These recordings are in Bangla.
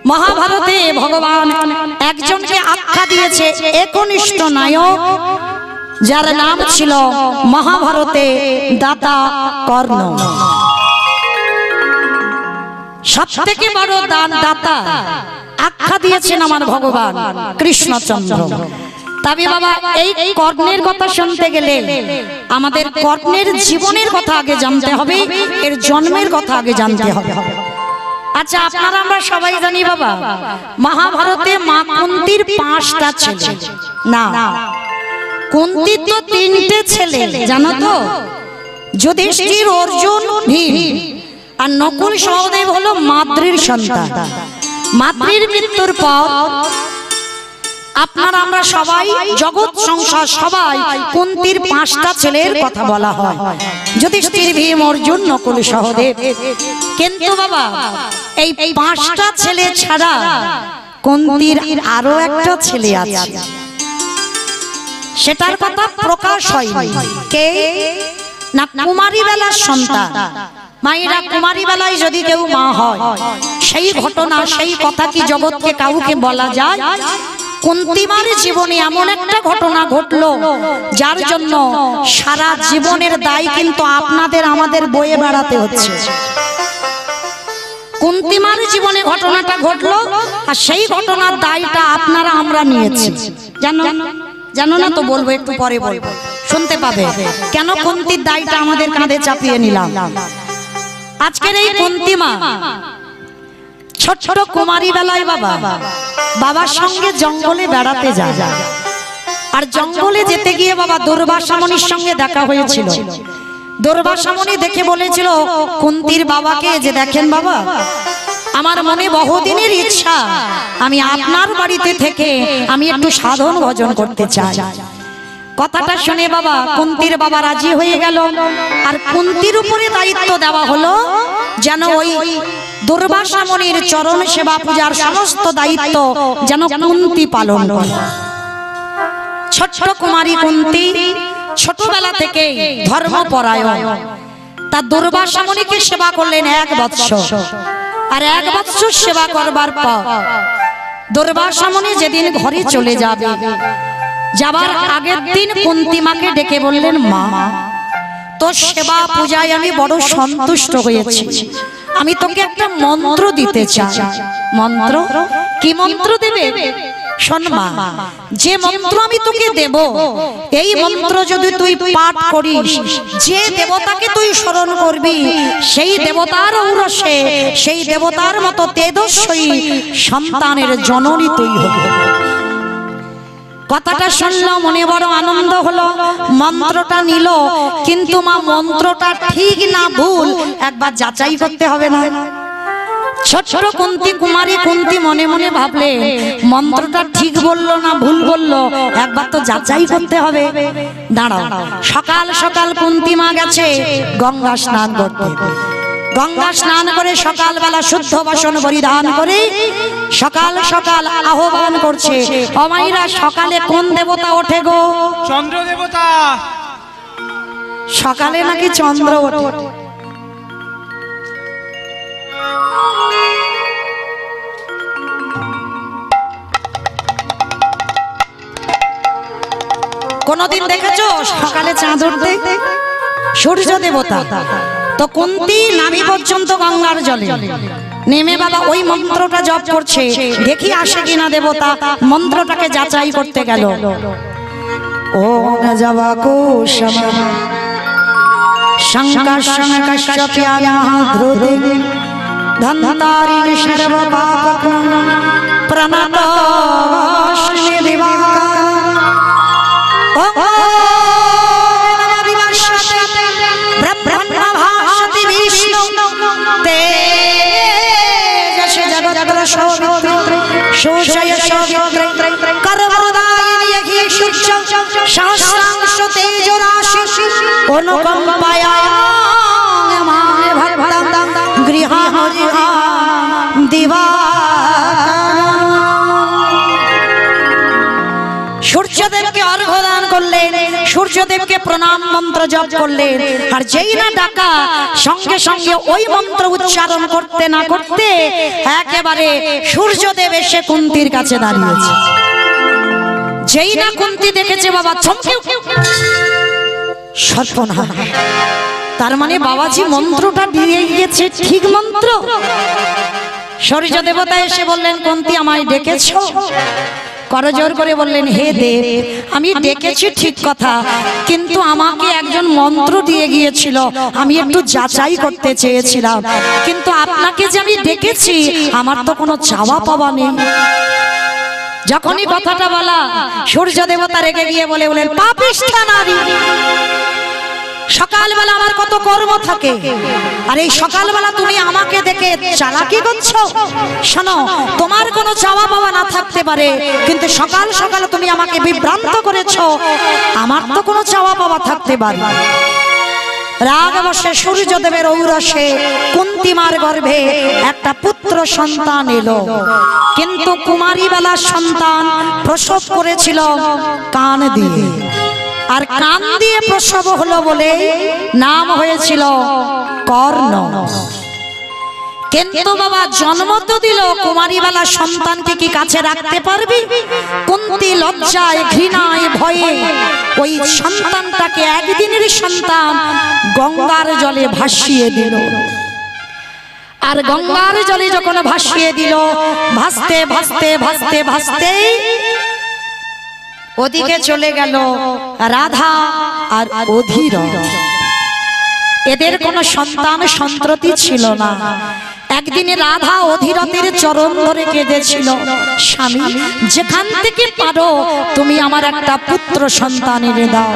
মহাভারতে ভগবান একজনকে আখ্যা দিয়েছে একনিষ্ঠ নায়ক, যার নাম ছিল মহাভারতে দাতা কর্ণ। সবথেকে বড় দাতা আখ্যা দিয়েছেন আমার ভগবান কৃষ্ণচন্দ্র। তবে বাবা এই কর্ণের কথা শুনতে গেলে আমাদের কর্ণের জীবনের কথা আগে জানতে হবে, এর জন্মের কথা আগে জানতে হবে। আচ্ছা, আপনারা আমরা সবাই জানি বাবা, মহাভারতে মা কুন্তির 5টা ছেলে, না কুন্তির তো 3টে ছেলে, জানো তো? যুধিষ্ঠির, অর্জুন, ভীম, আর নকুল সহদেব হলো মাদ্রীর সন্তান। মাদ্রীর মৃত্যুর পর আপনারা আমরা সবাই জগৎ সংসার সবাই কুন্তির 5টা ছেলের কথা বলা হয়, যুধিষ্ঠির, ভীম, অর্জুন, নকুল সহদেব। কিন্তু বাবা এই 5টা ছেলে ছাড়া কুন্তির আরো একটা ছেলে আছে, সেটার কথা প্রকাশ হয়নি। কে না? কুমারী বেলার সন্তান। মায়েরা কুমারী বেলায় যদি কেউ মা হয়, সেই ঘটনা সেই কথা কি জগৎকে কাউকে বলা যায়? কুন্তিমার জীবনে এমন একটা ঘটনা ঘটলো যার জন্য সারা জীবনের দায় কিন্তু আপনাদের আমাদের বয়ে বেড়াতে হচ্ছে। কুন্তিমার জীবনে ঘটনাটা ঘটলো আর সেই ঘটনার দায়টা আপনারা আমরা নিয়েছি। জানো না তো? বলবো একটু পরে, বলবো, শুনতে পাবে কেন কুন্তির দায়টা আমাদের কাঁধে চাপিয়ে নিলাম। আজকের এই কুন্তিমা ছোট ছোট কুমারী বেলায় বাবার সঙ্গে জঙ্গলে বেড়াতে যায়, আর জঙ্গলে যেতে গিয়ে বাবা দুর্বাসা মুনির সঙ্গে দেখা হয়েছিল। দুর্বাসা মুনি দেখে বলেছিল কুন্তির বাবাকে যে, দেখেন বাবা, আমার মনে বহুদিনের ইচ্ছা আমি আপনার বাড়িতে থেকে আমি একটু সাধন ভজন করতে চাই। কথাটা শুনে বাবা কুন্তির বাবা রাজি হয়ে গেল, আর কুন্তির উপরে দায়িত্ব দেওয়া হলো যেন ওই দুর্বাসা মুনির চরণ সেবা পূজার সমস্ত দায়িত্ব যেন কুন্তি পালন করে। ছোট কুমারী কুন্তি ছোটবেলা থেকে ধর্মপরায়ণ, তা দুর্বাসা মুনিকে সেবা করলেন 1 বৎসর। আর 1 বৎসর সেবা করবার পর দুর্বাসা মুনি যেদিন ঘরে চলে যাবে, যাবার আগের দিন কুন্তিমাকে ডেকে বললেন, মা, তোর সেবা পূজায় আমি বড় সন্তুষ্ট হয়েছি, আমি তোকে একটা মন্ত্র দিতে চাই। মন্ত্র? কি মন্ত্র দেবে? শোন মা, যে মন্ত্র আমি তোকে দেব, এই মন্ত্র যদি তুই পাঠ করিস, যে দেবতাকে তুই স্মরণ করবি, সেই দেবতার ঔরসে, সেই দেবতার মতো তেজস্বী সন্তানের জননী তুই হবি। কথাটা শুনলো, মনে বড় আনন্দ হলো, মন্ত্রটা নিল। কিন্তু মা, মন্ত্রটা ঠিক না ভুল একবার যাচাই করতে হবে না? ছোট ছোট কুন্তি কুমারী কুন্তি মনে মনে ভাবলে, মন্ত্রটা ঠিক বললো না ভুল বললো, একবার তো যাচাই করতে হবে। দাঁড়াও, সকাল সকাল কুন্তি মা গেছে গঙ্গা স্নান করতে। গঙ্গা স্নান করে সকালবেলা শুদ্ধ বাসন পরিধান করে সকাল সকাল আহ্বান করছে, অমাইরা সকালে কোন দেবতা ওঠে গো? চন্দ্র দেবতা। সকালে নাকি চন্দ্র ওঠে? কোনদিন দেখেছো সকালে চাঁদ উঠতে? সূর্য দেবতা। তো কুন্তি নামি পর্যন্ত গঙ্গার জলে নেমে বাবা ওই মন্ত্রটা জপ করছে, দেখি আসে কিনা দেবতা। মন্ত্রটাকে যাচাই করতে গেল। ওম জবাকো সমা শঙ্কর শঙ্করস্যপ্যায়া ধ্রুদে ধন্তারিণী সর্ব পাপকং প্রণতস্মি দিবাকর। সূর্যদেবকে অর্ঘ্য দান করলেন। সূর্য সূর্যদেবকে প্রণাম মন্ত্র জপ করলেন। আর যেই না ডাকা সঙ্গে সঙ্গে ওই মন্ত্র উচ্চারণ করতে না করতে একেবারে সূর্যদেব এসে কুন্তির কাছে দাঁড়িয়েছে। যেই না কুন্তি দেখেছে বাবা চমকে সর্বনাশ, তার মানে বাবাজি মন্ত্রটা দিয়ে গিয়েছে ঠিক মন্ত্র। সূর্য দেবতা এসে বললেন কুন্তি আমায় ডেকেছো? করজোর করে বললেন হে দেব, আমি ডেকেছি ঠিক কথা, কিন্তু আমাকে একজন মন্ত্র দিয়ে গিয়েছিল, আমি একটু যাচাই করতে চেয়েছিলাম, কিন্তু আপনাকে যে আমি ডেকেছি আমার তো কোনো চাওয়া পাওয়া নেই। যখনই কথাটা বলা সূর্য দেবতা রেগে গিয়ে বলেন পাপিষ্ঠা নারী, সকালবেলা আমার কত কর্ম থাকে, আর এই সকালবেলা তুমি আমাকে দেখে চালাকি করছো? শোনো, তোমার কোনো চাওয়া পাওয়া না থাকতে পারে, কিন্তু সকাল সকাল তুমি আমাকে বিভ্রান্ত করেছো, আমার তো কোনো চাওয়া পাওয়া থাকতে পারে। রাগ বসে সূর্যদেবের ঔরসে কুন্তিমার গর্ভে একটা পুত্র সন্তান এলো, কিন্তু কুমারী বেলার সন্তান প্রসব করেছিল কান দিয়ে, আর কান দিয়ে প্রসব হলো বলে নাম হয়েছিল কর্ণ। কিন্তু বাবা জন্ম তো দিল, কুমারী বেলা সন্তানকে কি কাছে রাখতে পারবি? কুন্তি লজ্জায় ঘৃণায় ভয়ে ওই সন্তানটাকে, একদিনের সন্তান, গঙ্গার জলে ভাসিয়ে দিল। আর গঙ্গার জলে যখন ভাসিয়ে দিল, ভাসতে ভাসতে ভাসতে ভাসতে ওদিকে চলে গেল রাধা আর অধীর। এদের কোনো সন্তান সন্ততি ছিল না। একদিনে রাধা অধীরথের চরণ ধরে কেঁদেছিল, স্বামী যেখান থেকে পারো তুমি আমার একটা পুত্র সন্তান এনে দাও।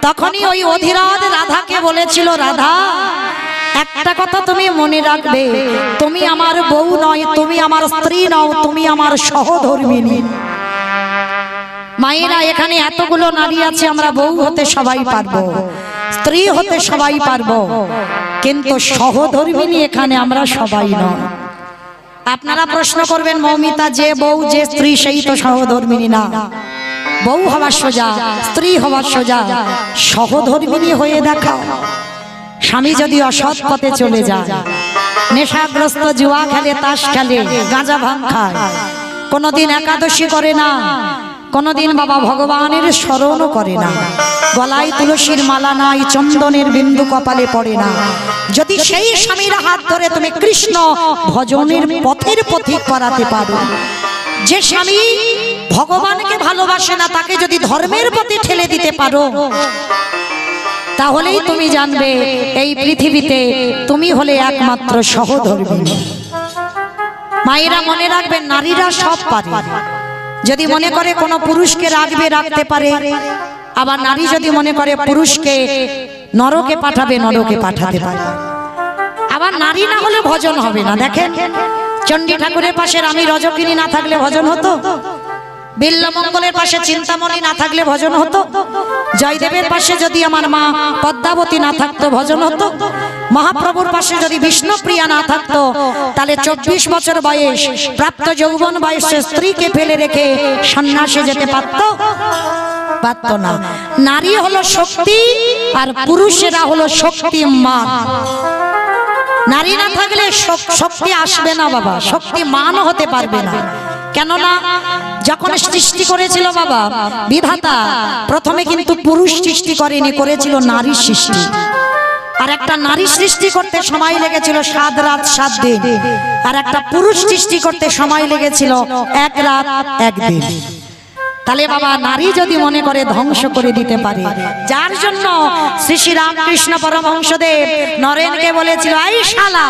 তখনই ওই অধীরথ রাধাকে বলেছিল, রাধা একটা কথা তুমি মনে রাখবে, তুমি আমার বউ নয়, তুমি আমার স্ত্রী নও, তুমি আমার সহধর্মিণী। মায়েরা এখানে এতগুলো নারী আছে, আমরা বউ হতে সবাই পারবো, স্ত্রী হতে সবাই পারবো, কিন্তু সহধর্মিণী এখানে আমরা সবাই নয়। আপনারা প্রশ্ন করবেন মৌমিতা, যে বউ যে স্ত্রী সেই তো সহধর্মিণী না। বউ হওয়া সোজা, স্ত্রী হওয়া সোজা, সহধর্মিণী হয়ে দেখাও। স্বামী যদি অসৎ পথে চলে যায়, নেশাগ্রস্ত, জুয়া খেলে, তাস খেলে, গাঁজা ভাঙ খায়, কোনোদিন একাদশী করে না, কোনদিন বাবা ভগবানের স্মরণও করে না, গলায় তুলসীর মালা নাই, চন্দনের বিন্দু কপালে পড়ে না, যদি সেই স্বামীর হাত ধরে তুমি কৃষ্ণ ভজনের পথের পথিক করাতে পারো, যে স্বামী ভগবানকে ভালোবাসে না তাকে যদি ধর্মের পথে ঠেলে দিতে পারো, তাহলেই তুমি জানবে এই পৃথিবীতে তুমি হলে একমাত্র সহধর্মিণী। মায়েরা মনে রাখবেন, নারীরা সব পারে। যদি মনে করে কোনো পুরুষকে রাখবে, রাখতে পারে, আবার নারী যদি মনে করে পুরুষকে নরকে পাঠাবে, নরকে পাঠাতে পারে। আবার নারী না হলে ভজন হবে না। দেখেন, চণ্ডী ঠাকুরের পাশে আমি রজকিনী না থাকলে ভজন হতো, বিল্লমঙ্গলের পাশে চিন্তামণি না থাকলে ভজন হতো, জয়দেবের পাশে যদি আমার মা পদ্মাবতী না থাকতো ভজন হতো, মহাপ্রভুর পাশে যদি বিষ্ণুপ্রিয়া না থাকতো তাহলে 24 বছর বয়স প্রাপ্ত যৌবন বয়সে স্ত্রীকে ফেলে রেখে সন্ন্যাসে যেতে পারত না। নারী হলো শক্তি আর পুরুষেরা হলো শক্তিমান। নারী না থাকলে শক্তি আসবে না বাবা, শক্তিমান হতে পারবে না। কেননা যখন সৃষ্টি করেছিল বাবা বিধাতা, প্রথমে কিন্তু পুরুষ সৃষ্টি করেনি, করেছিল নারী সৃষ্টি। আর একটা নারী সৃষ্টি করতে সময় লেগেছিল 7 রাত 7 দিন, আর একটা পুরুষ সৃষ্টি করতে সময় লেগেছিল 1 রাত 1 দিন। তাহলে বাবা নারী যদি মনে করে ধ্বংস করে দিতে পারে, যার জন্য শ্রী শ্রী রামকৃষ্ণ পরমহংসদেব নরেনকে বলেছিল, এই শালা।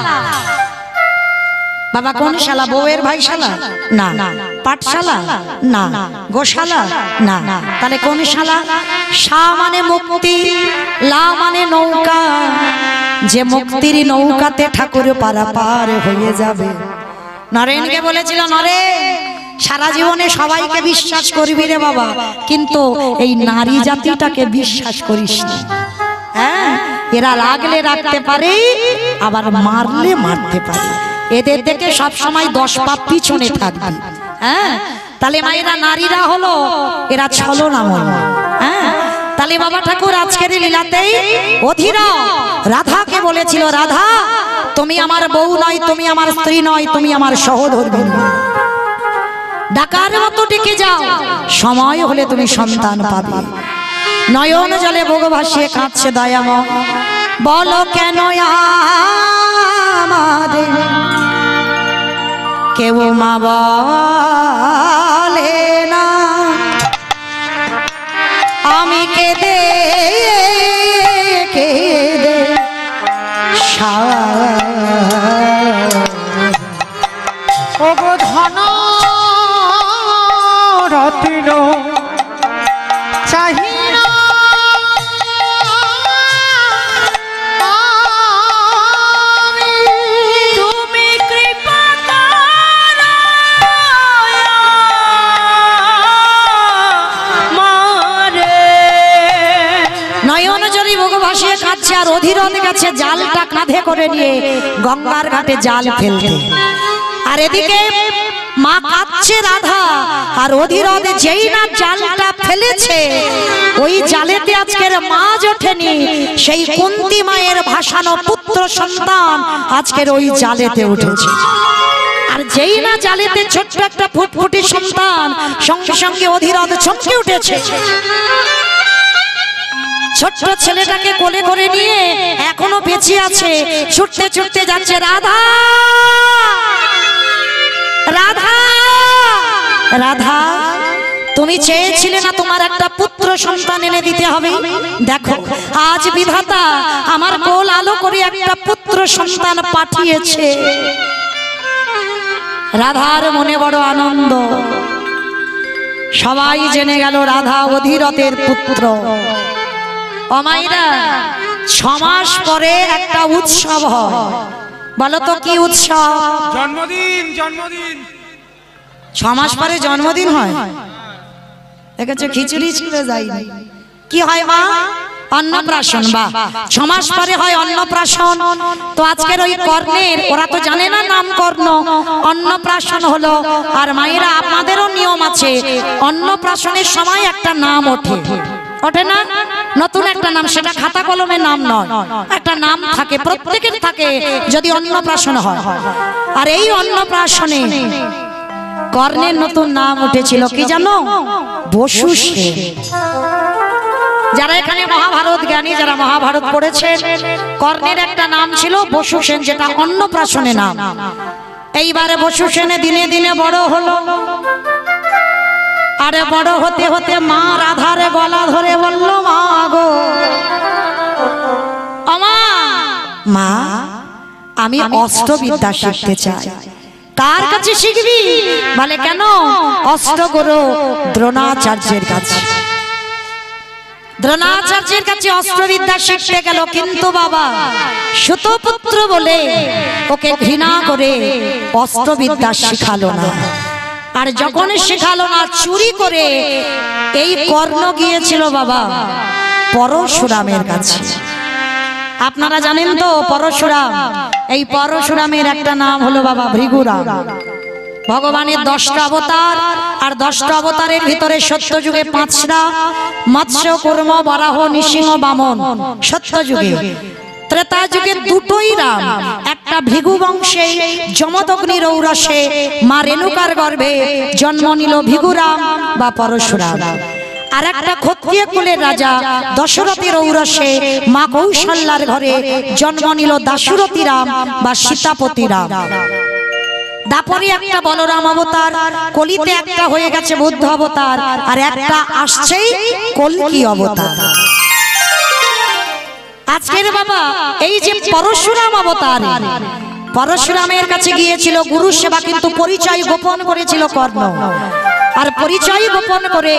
বাবা কোন শালা? বউয়ের ভাই শালা না, পাঠশালা না, গোশালা না, তাহলে কোন শালা? শা মানে মুক্তি, লা মানে নৌকা, যে মুক্তির নৌকাতে ঠাকুর পারাপার হয়ে যাবে। নরেনকে বলেছিল, নরেন সারা জীবনে সবাইকে বিশ্বাস করবি রে বাবা, কিন্তু এই নারী জাতিটাকে বিশ্বাস করিস না। হ্যাঁ, এরা রাগলে রাখতে পারে, আবার মারলে মারতে পারে, এদের দেখে সব সময় 10 পা পিছনে থাকবি। হ্যাঁ, তাহলে মায়েরা নারীরা হলো এরা ছলনাময়। হ্যাঁ, তাহলে বাবা ঠাকুর আজকের লীলাতেই অধীরা রাধাকে বলেছিল, রাধা তুমি আমার বউ নয়, তুমি আমার স্ত্রী নয়, তুমি আমার সহধর্মিণী। ডাকার মতো ডেকে যাও, সময় হলে তুমি সন্তান পাবে। নয়ন জলে বুক ভাসিয়ে কাঁদছে দয়াময়, বলো কেন আমাদের কেউ মা বলে না। আমি কেঁদে কেঁদে ওগো ধন রত্ন চাহিনা তুমি কৃপা নয়ন জরি বুক ভাসিয়ে কাঁদছে আর অধীরথ গেছে জালটা কাঁধে করে নিয়ে গঙ্গার ঘাটে জাল ফেলতে। আর এদিকে মা কাঁদছে রাধা, আর অধীরথ যেই না জালটা ফেলেছে ওই জালেতে আজকের মাছ ওঠেনি, সেই কুন্তী মায়ের ভাসানো পুত্র সন্তান আজকের ওই জালেতে উঠেছে। আর যেই না জালেতে ছোট্ট একটা ফুটফুটি সন্তান, সঙ্গে সঙ্গে অধীরথ চমকে উঠেছে। ছোট্ট ছেলেটাকে কোলে করে নিয়ে এখনো বেঁচে আছে, ছুটতে ছুটতে যাচ্ছে, রাধা রাধা রাধা তুমি চেয়েছিলে না তোমার একটা পুত্র সন্তান এনে দিতে হবে, দেখো আজ বিধাতা আমার কোল আলো করে একটা পুত্র সন্তান পাঠিয়েছে। রাধার মনে বড় আনন্দ, সবাই জেনে গেল রাধা অধীরথের পুত্র। অমাইরা 6 মাস পরে একটা উৎসব হয়, বলো তো কি উৎসব? জন্মদিন। জন্মদিন 6 মাস পরে জন্মদিন হয়, দেখেছো খিচুড়ি ছুঁড়ে যায়নি। কি হয় মা? অন্নপ্রাশন। বা 6 মাস পরে হয় অন্নপ্রাশন। তো আজকের ওই কর্ণের, ওরা তো জানে না নাম কর্ণ, অন্নপ্রাশন হলো। আর মায়েরা আপনাদেরও নিয়ম আছে, অন্নপ্রাশনের সময় একটা নাম ওঠে, ওঠে না? নতুন একটা নাম, সেটা খাতা কলমের নাম নয়, একটা নাম থাকে, প্রত্যেকের থাকে যদি অন্নপ্রাশন হয়। আর এই অন্নপ্রাশনে কর্ণের নতুন নাম উঠেছিল, কি জানো? বসু সেন। যারা এখানে মহাভারত জ্ঞানী, যারা মহাভারত পড়েছেন, কর্ণের একটা নাম ছিল বসু সেন, যেটা অন্নপ্রাশনে নাম। এইবারে বসু সেনে দিনে দিনে বড় হলো। আরে বড় হতে হতে মা রাধারে গলা ধরে বলল, মা গো আমা, মা আমি অষ্টবিদ্যা শিখতে চাই। কার কাছে শিখবি? বলে কেন? অষ্টগুরু দ্রোণাচার্যের কাছে। দ্রোণাচার্যের কাছে অস্ত্রবিদ্যা শিখতে গেল, কিন্তু বাবা সুতপুত্র বলে ওকে ঘৃণা করে অস্ত্রবিদ্যা শিখালো না। আর যখন শেখালো না, চুরি করে এই কর্ণ গিয়েছিল বাবা পরশুরামের কাছে। আপনারা জানেন তো পরশুরাম, এই পরশুরামের একটা নাম হলো বাবা ভৃগুরাম। ভগবানের 10টা অবতার, আর 10টা অবতারের ভিতরে সত্যযুগে 5টা, মৎস্য কুর্ম বরাহ নৃসিংহ বামন সত্য যুগে। ত্রেতা যুগে 2টোই রাম, একটা ভৃগু বংশে যমদগ্নির ঔরসে মা রেণুকার গর্ভে জন্ম নিল ভৃগুরাম বা পরশুরাম। আর একটা ক্ষত্রিয় কুলের রাজা দশরথের ঔরসে মা কৌশল্যার ঘরে জন্ম নিল দাশরথী রাম বা সীতাপতি রাম। দাপরে একটা বলরাম অবতার, কলিতে একটা হয়ে গেছে বুদ্ধ অবতার, আর একটা আসছেই কল্কি অবতার। আজকের বাবা এই যে পরশুরাম অবতার, পরশুরামের কাছে গিয়েছিল গুরু সেবা, কিন্তু পরিচয় গোপন করেছিল কর্ণ। আর পরিচয় গোপন করে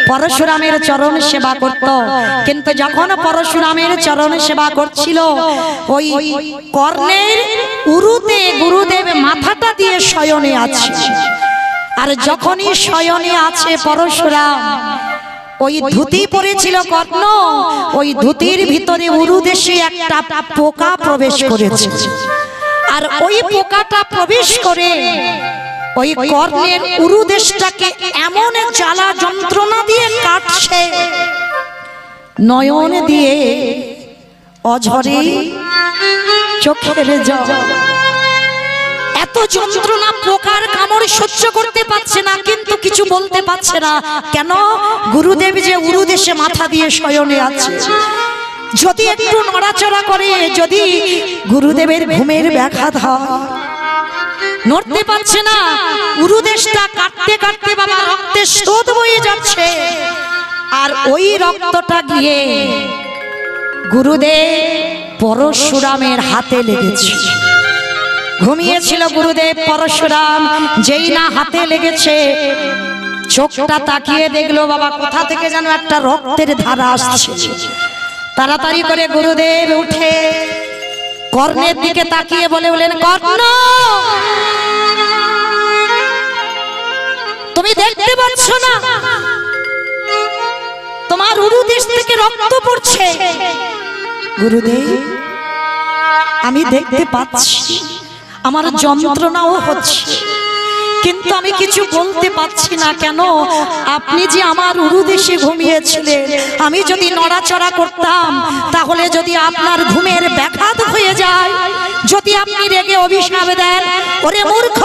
পরশুরামের চরণ সেবা করত। কিন্তু যখন পরশুরামের চরণ সেবা করছিল, ওই কর্ণের উরুতে গুরুদেব মাথাটা দিয়ে শয়নে আছে। আর যখনই শয়নে আছে পরশুরাম, ওই ধুতি পরেছিল কর্ণ, ওই ধুতির ভিতরে উরুদেশে একটা পোকা প্রবেশ করেছে। আর ওই পোকাটা প্রবেশ করে ওই কর্ণের উরুদেশটাকে এমন জ্বালা যন্ত্রণা দিয়ে কাটছে, নয়ন দিয়ে অঝরে চোখের জল। এত যন্ত্রণা, পোকার কামড় সহ্য করতে পারছে না, কিন্তু কিছু বলতে পারছে না। কেন? গুরুদেব যে উরুদেশে মাথা দিয়ে শয়নে আছে, যদি একটু নড়াচড়া করে, যদি গুরুদেবের ঘুমের ব্যাঘাত হয়, নড়তে পারছে না। উরুদেশটা কাটতে কাটতে বাবা রক্তের স্রোত বয়ে যাচ্ছে, আর ওই রক্তটা গিয়ে গুরুদেব পরশুরামের হাতে লেগেছে। ঘুমিয়েছিল গুরুদেব পরশুরাম, যেই না হাতে লেগেছে, চোখটা তাকিয়ে দেখলো বাবা কোথা থেকে যেন একটা রক্তের ধারা আসছে। তাড়াতাড়ি করে গুরুদেব উঠে কর্ণের দিকে তাকিয়ে বললেন, কর্ণ, তুমি দেখতে পাচ্ছ না তোমার উরুদেশ থেকে রক্ত পড়ছে? গুরুদেব, আমি দেখতে পাচ্ছি, আমার যন্ত্রণাও হচ্ছে, কিন্তু আমি কিছু বলতে পারছি না। কেন? আপনি যে আমার উরুদেশে ঘুমিয়েছিলেন, আমি যদি নড়াচড়া করতাম, তাহলে যদি আপনার ঘুমের ব্যাঘাত হয়ে যায়, যদি আপনি রেগে অভিশাপ দেন, ওরে মূর্খ,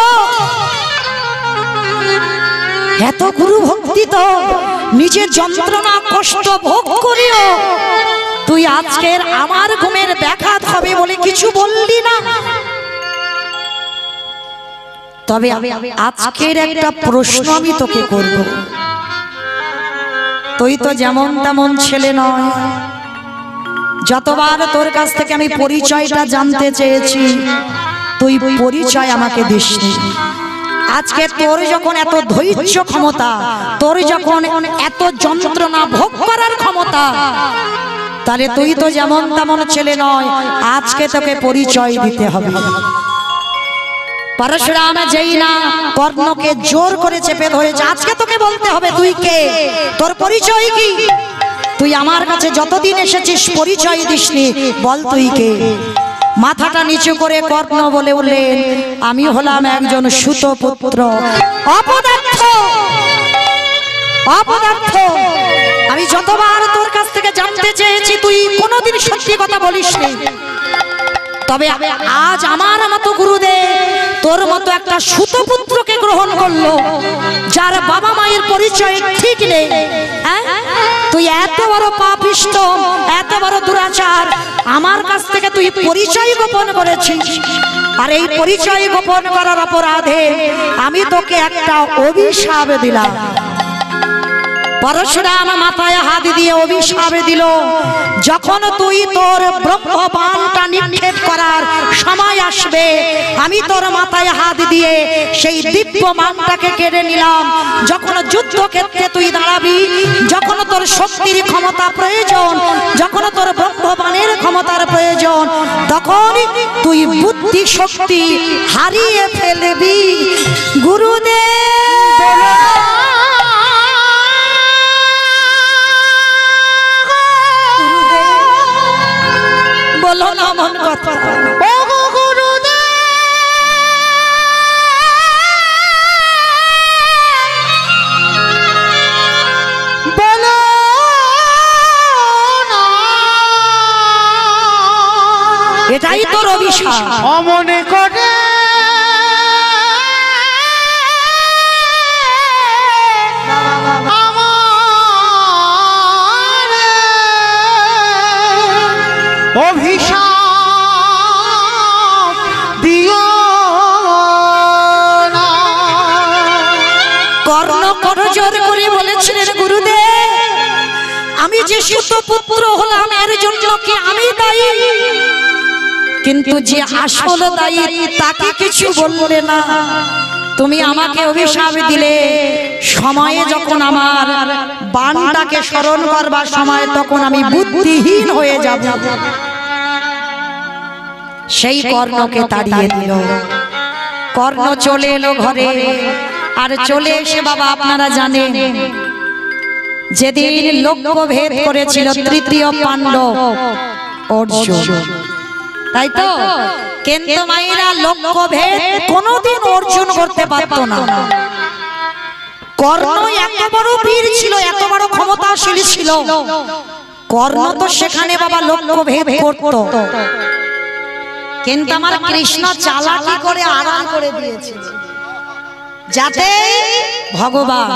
এত গুরু ভক্তি তো নিজের যন্ত্রণা কষ্ট ভোগ করিও তুই আজকের আমার ঘুমের ব্যাঘাত হবে বলে কিছু বললি না। তবে আজকের একটা প্রশ্ন আমি তোকে করব, তুই তো যেমন তেমন ছেলে নয়। যতবার তোর কাছ থেকে আমি পরিচয়টা জানতে চেয়েছি, তুই পরিচয় আমাকে দিসনি। আজকে তোর যখন এত ধৈর্য ক্ষমতা, তোর যখন এত যন্ত্রণা ভোগ করার ক্ষমতা, তাহলে তুই তো যেমন তেমন ছেলে নয়, আজকে তোকে পরিচয় দিতে হবে। পরশুরাম যেই না কর্ণকে জোর করে চেপে ধরেছে, আজকে তোকে বলতে হবে তুই কে, তোর পরিচয় কি। তুই আমার কাছে যতদিন এসেছিস পরিচয় দিসনি, বল তুই কে। মাথাটা নিচু করে কর্ণ বলে উঠলেন, আমি হলাম একজন সুতপুত্র। অপদার্থ, অপদার্থ, আমি যতবার তোর কাছ থেকে জানতে চেয়েছি, তুই কোনোদিন সত্যি কথা বলিসনি। তবে আজ আমার মতো গুরুদেব তোর মতো একটা সুতপুত্রকে গ্রহণ করলো, যার বাবা মায়ের পরিচয় ঠিক নেই। তুই এত বড় পাপিষ্ঠ, এত বড় দুরাচার, আমার কাছ থেকে তুই পরিচয় গোপন করেছিস। আর এই পরিচয় গোপন করার অপরাধে আমি তোকে একটা অভিশাপ দিলাম। পরশুরাম মাথায় হাত দিয়ে অভিশাপ দিল, যখন তুই তোর ব্রহ্মবাণটা নিক্ষেপ করার সময় আসবে, আমি তোর মাথায় হাত দিয়ে সেই দিব্য মানটাকে কেড়ে নিলাম। যখন যুদ্ধক্ষেত্রে তুই দাঁড়াবি, যখন তোর শক্তির ক্ষমতা প্রয়োজন, যখন তোর ব্রহ্মবাণের ক্ষমতার প্রয়োজন, তখন তুই বুদ্ধি শক্তি হারিয়ে ফেলবি। গুরুদেব বলো না মন কথা, ও গুরুদেব বলো না, এটাই তোর অভিশাপ। অমনে করে অভিশাপ দিও না। কর্ণ করজোর করে বলেছিলেন, গুরুদেব, আমি যে সুতপুত্র হলাম এর জন্য কি আমি দায়ী? কিন্তু যে আসল দায়ী তাকে কিছু বললে না। তুমি আমাকে অভিশাপ দিলে, সময়ে যখন আমার বাণটাকে স্মরণ করবার সময়, তখন আমি বুদ্ধিহীন হয়ে যাব। সেই কর্ণকে তাড়িয়ে দিল। কর্ণ চলে এলো ঘরে, আর চলে এসে বাবা আপনারা জানেন, যেদিন লক্ষ্যভেদ করেছিল তৃতীয় পাণ্ডব অর্জুন, তাই তো? কিন্তু মায়েরা লক্ষ্যভেদ কোনোদিন অর্জুন করতে পারতো না। কর্ণ এত বড় বীর ছিল, এত বড় ক্ষমতাশীল ছিল, কর্ণ তো সেখানে বাবা লক্ষ্য ভেদ করত, কিন্তু আমার কৃষ্ণ চালাকি করে আড়াল করে দিয়েছে যাতে ভগবান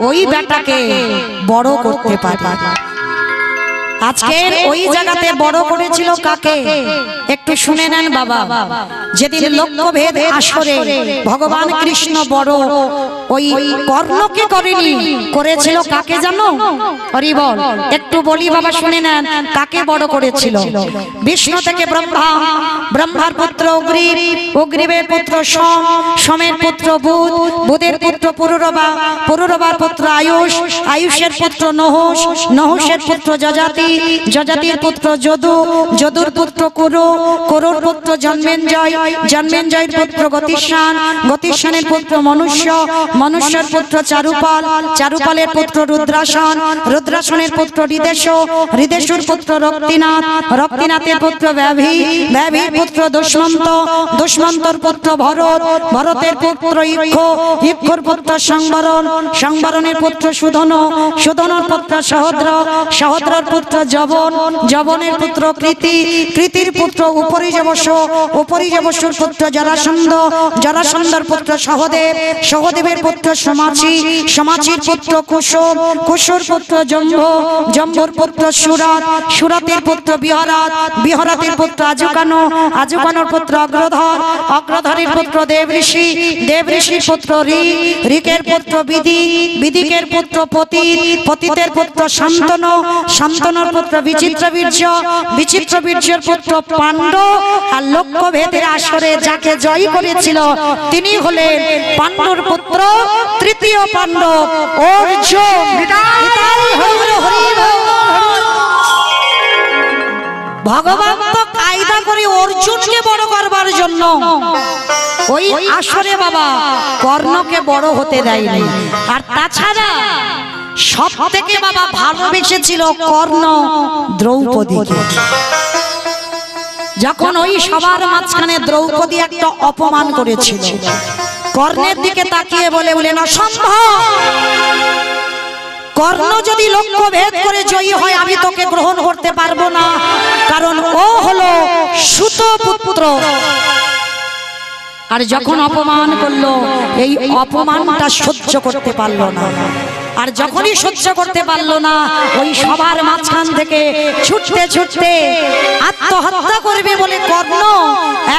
ওই বেটাকে বড় করতে পারে। আজকে ওই জায়গাতে বড় করেছিল কাকে একটু শুনে নেন বাবা। যেদিন লক্ষ্যভেদ আসরে ভগবান কৃষ্ণ বড় ওই কর্ণকে করেনি, করেছিল কাকে জানো? হরি বল, একটু বলি বাবা শুনে নেন কাকে বড় করেছিল। বিষ্ণু থেকে ব্রহ্মা, ব্রহ্মার পুত্র অগ্রিব, অগ্রিবের পুত্র সোম, সোমের পুত্র বুধ, বুধের পুত্র পুরুরবা, পুরুরবার পুত্র আয়ুষ, আয়ুষের পুত্র নহুষ, নহুষের পুত্র যজাতি, যজাতির পুত্র যদু, যদুর পুত্র কুরু, কুরুর পুত্র জন্মেঞ্জয়, জন্মেঞ্জয়ের পুত্র গতিষ্ঠান, গতিষ্ঠানের পুত্র মনুষ্য, মনুষ্যের পুত্র চারুপাল, চারুপালের পুত্র রুদ্রাসন, রুদ্রাসনের পুত্র হৃদেশ, হৃদেশুর পুত্র রক্তিনাথ, রক্তিনাথের পুত্র ব্যাভি, ব্যাভির পুত্র দুষ্মন্ত, দুষ্মন্তর পুত্র ভরত, ভরতের পুত্র ইক্ষ, ইক্ষুর পুত্র সংবরণ, সংবরণের পুত্র সুধন, সুধনর পুত্র সহদ্র, সহদ্রর পুত্র যবন, যবনের পুত্র কৃতি, কৃতির পুত্র উপরিযবস, উপরিযবসুর পুত্র জরাসন্ধ, জরাসন্ধর পুত্র সহদেব, সহদেবের পুত্র সমাচি, সমাচির পুত্র কুশব, কুশর পুত্র জম্ভ, জম্ভর পুত্র সুরাত, সুরাতের পুত্র বিহরাত, বিহরাতের পুত্র আজুকানো, আজুকানোর পুত্র অগ্রধর, অগ্রধরের পুত্র দেবঋষি, দেবঋষির পুত্র ঋক, ঋকের পুত্র বিধি, বিধিকের পুত্র পতিত, পতিতের পুত্র শান্তনু, শান্তনুর পুত্র বিচিত্রবীর্য, বিচিত্রবীর্যের পুত্র পাণ্ডব। আর লক্ষ্যভেদের আসরে যাকে জয় করেছিল তিনি হলেন পাণ্ডুর পুত্র তৃতীয় পাণ্ডব অর্জুন। ভগবান তো কায়দা করে অর্জুনকে বড় করবার জন্য ওই আসরে বাবা কর্ণকে বড় হতে দেয়নি। আর তাছাড়া সব থেকে বাবা ভালোবেসেছিল কর্ণ দ্রৌপদীকে। যখন ওই সবার মাঝখানে দ্রৌপদী একটা অপমান করেছিল, কর্ণের দিকে তাকিয়ে বলে না সম্ভব, কর্ণ যদি লক্ষ্য ভেদ করে জয়ী হয় আমি তোকে গ্রহণ করতে পারবো না, কারণ ও হলো সুত পুত্র। আর যখন অপমান করলো এই অপমানটা সহ্য করতে পারলো না, আর যখনই সহ্য করতে পারলো না ওই সবার মাঝখান থেকে ছুটতে ছুটতে আত্মহত্যা করবে বলে কর্ণ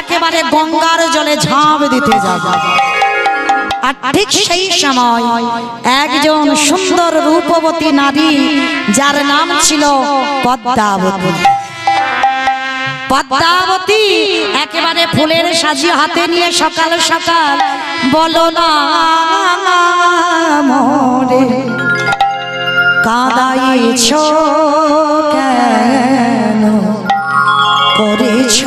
একেবারে গঙ্গার জলে ঝাঁপ দিতে যাবে। আর ঠিক সেই সময় একজন সুন্দর রূপবতী নারী যার নাম ছিল পদ্মাবতী, পদ্মাবতী একেবারে ফুলের সাজি হাতে নিয়ে সকাল সকাল বলো না মোরে কাঁদাইছ কেন, করেছ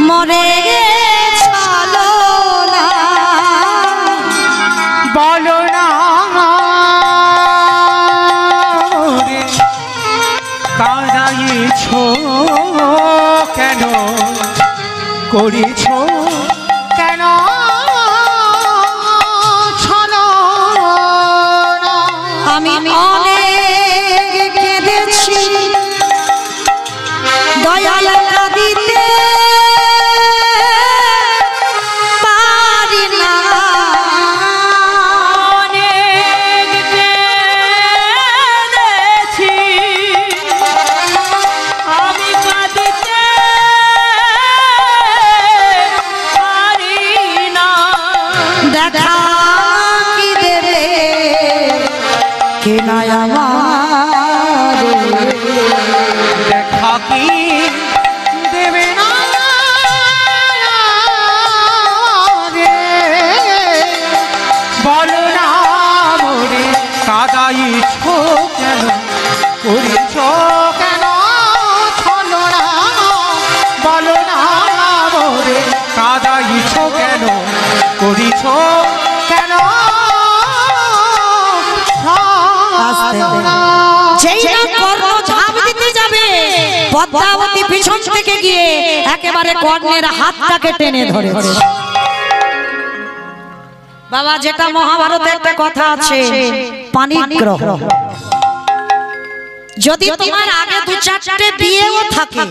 মরে গেছালো না, বলো না কাঁদাইছ কেন, করেছ কেন ছলো না। আমি অনেক কেঁদেছি দয়াল কাঁদিতে পারি না, অনেক কেঁদেছি আমি কাঁদিতে পারি না। দেখা কি দেবে কে নাই আমার, দেখা কি দেবে না রে, বলো না মোরে কাঁদাইছ কেন, করেছ কেন ছলো না, বলো না মোরে কাঁদাইছ কেন, করেছ কেন ছলো না। যেই না কর্ণ ঝাঁপ দিতে যাবে পদ্মাবতী পিছন থেকে গিয়ে একেবারে কর্ণের হাতটাকে টেনে ধরেছে। বাবা যেটা মহাভারতে একটা কথা আছে পানিগ্রহ, যদি তোমার আগে দু চারটে বিয়েও থাকে,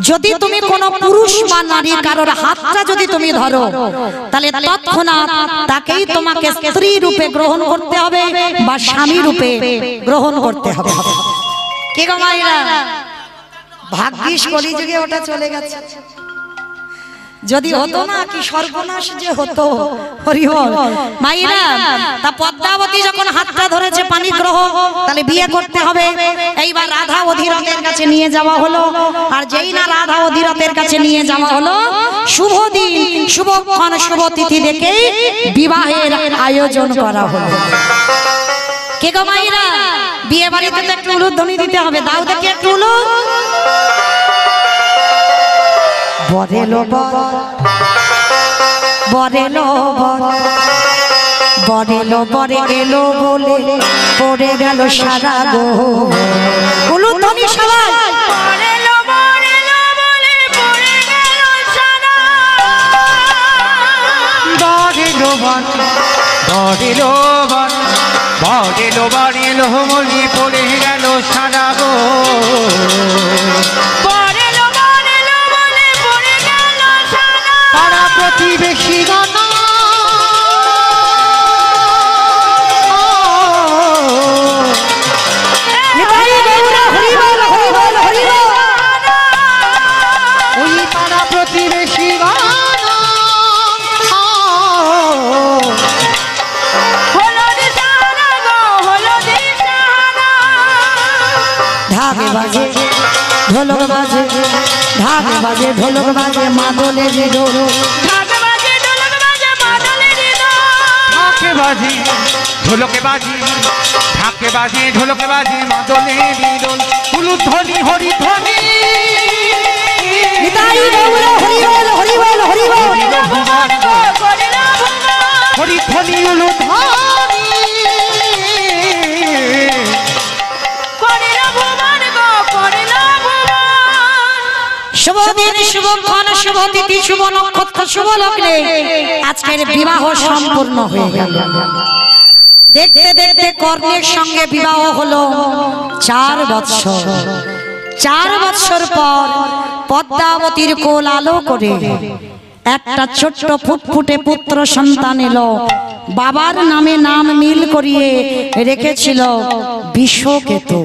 যদি তুমি কোনো পুরুষ বা নারী কারোর হাতটা যদি তুমি ধরো, তাহলে তৎক্ষণাৎ তাকেই তোমাকে স্ত্রী রূপে গ্রহণ করতে হবে বা স্বামী রূপে গ্রহণ করতে হবে। কে গো মায়েরা, ভাগ্যিস কলিযুগে ওটা চলে গেছে। যদি হতো না কি সর্বনাশ যে হতো। হরি বল মায়েরা। তা পদ্মাবতী যখন হাতটা ধরেছে পানি গ্রহ, তাহলে বিয়ে করতে হবে। এইবার রাধা অধীরথের কাছে নিয়ে যাওয়া হলো, আর যেই না রাধা অধীরথের কাছে নিয়ে যাওয়া হলো, শুভ দিন শুভক্ষণ শুভ তিথি দেখে বিবাহের আয়োজন করা হলো। কে গো মায়েরা, বিয়ে বাড়িতে তো একটু উলুধ্বনি দিতে হবে। দাও দেখি একটু উলুদ। বরেলো বর, বরেলো বর, বরেলো বরে এলো বলে পড়ে গেল সারা গো। উলুধ্বনি সবাই। বরেলো বরেলো বলে পড়ে গেল সারা। বরেলো বর, বরেলো বর, বরেলো বরেলো বলে পড়ে গেল সারা গো। বরেলো বরেলো বলে পড়ে গেল সারা। পাড়া প্রতিবেশী গণ ওই পাড়া প্রতিবেশী গণ হলো দিশাহারা গো, হলো দিশাহারা। ঢাক বাজে ঢোলক বাজে, ঢাক বাজে ঢোলক বাজে, মাদলের ঢোল। ঢাক বাজে ঢোলক বাজে মাদলের দোল। ঢাকে বাজি ঢোলকে বাজি, ঢাকে বাজি ঢোলকে বাজি, মাদলের দোল। উলুধ্বনি হরিধ্বনি, নিতাই গৌর হরি বল হরি বল হরি বল। করিল ভুবন গো, করিল ভুবন। হরিধ্বনি উলুধ্বনি। করিল ভুবন গো, করিল ভুবন। শুভ দিন শুভক্ষণ শুভ তিথি শুভ নক্ষত্র শুভ লগ্নে আজকের বিবাহ সম্পূর্ণ হয়ে গেল। দেখতে দেখতে কর্ণের সঙ্গে বিবাহ হলো 4 বৎসর। 4 বৎসর পর পদ্মাবতীর কোল আলো করে একটা ছোট্ট ফুটফুটে পুত্র সন্তান এলো। বাবার নামে নাম মিল করিয়ে রেখেছিল বিষকেতু।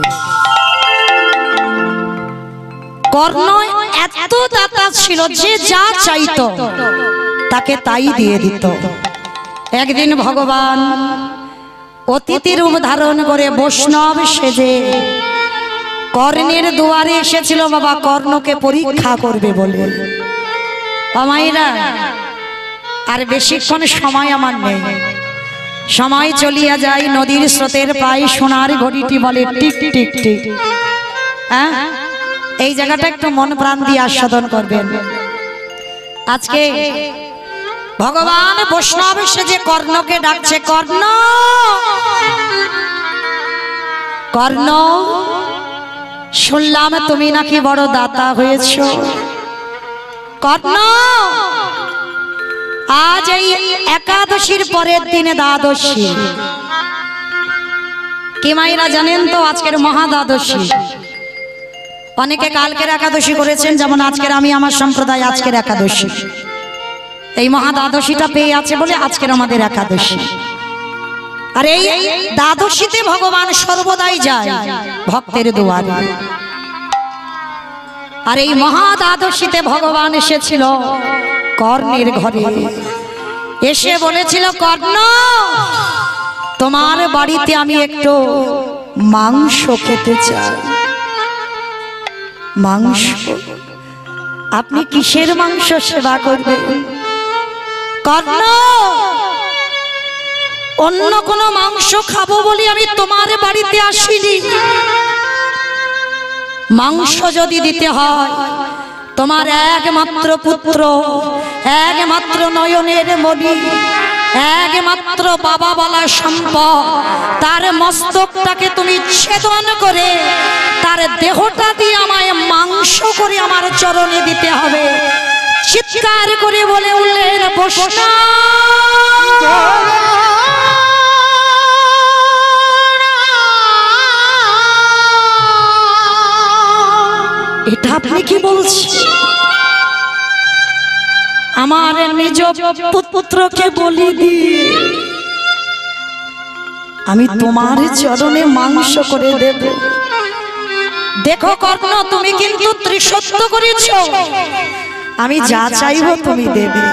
কর্ণ এত দাতা ছিল যে যা চাইতো তাকে তাই দিয়ে দিত। একদিন ভগবান অতিথি রূপ ধারণ করে বৈষ্ণব সেজে কর্ণের দুয়ারে এসেছিল বাবা কর্ণকে পরীক্ষা করবে বলে। মায়েরা, আর বেশিক্ষণ সময় আমার নেই, সময় চলিয়া যায় নদীর স্রোতের প্রায় সোনার ঘড়িটি বলে টিক টিক টিক। হ্যাঁ, এই জায়গাটা একটু মন প্রাণ দিয়ে আস্বাদন করবেন। আজকে ভগবান বৈষ্ণব সেজে কর্ণকে ডাকছে, কর্ণ কর্ণ, শুনলাম তুমি নাকি বড় দাতা হয়েছ। কর্ণ, আজ এই একাদশীর পরের দিনে দ্বাদশী। কি মাইরা জানেন তো আজকের মহাদ্বাদশী। অনেকে কালকের একাদশী করেছেন, যেমন আজকের আমি আমার সম্প্রদায় আজকের একাদশী। এই মহাদ্বাদশীটা পেয়ে আছে বলে আজকের আমাদের একাদশী। আর এই দ্বাদশীতে ভগবান সর্বদাই যায় ভক্তের দুয়ারে। আর এই মহাদ্বাদশীতে ভগবান এসেছিল কর্ণের ঘরে, এসে বলেছিল, কর্ণ তোমার বাড়িতে আমি একটু মাংস খেতে চাই। মাংস? আপনি কিসের মাংস সেবা করবেন? কর্ণ, অন্য কোনো মাংস খাবো বলে আমি তোমার বাড়িতে আসিনি। মাংস যদি দিতে হয়, তোমার একমাত্র পুত্র, একমাত্র নয়নের মণি, একমাত্র বাবা বলা সম্পদ, তার মস্তকটাকে তুমি ছেদন করে তার দেহটা দিয়ে আমায় মাংস করে আমার চরণে দিতে হবে। চিৎকার করে বলে উঠলেন বৈষ্ণব। আমার নিজ পুত্রকে বলি দিয়ে আমি তোমার চরণে মাংস করে দেব। দেখো কর্ণ, তুমি কিন্তু ত্রিসত্য করেছ, আমি যা চাইবো তুমি দেবে।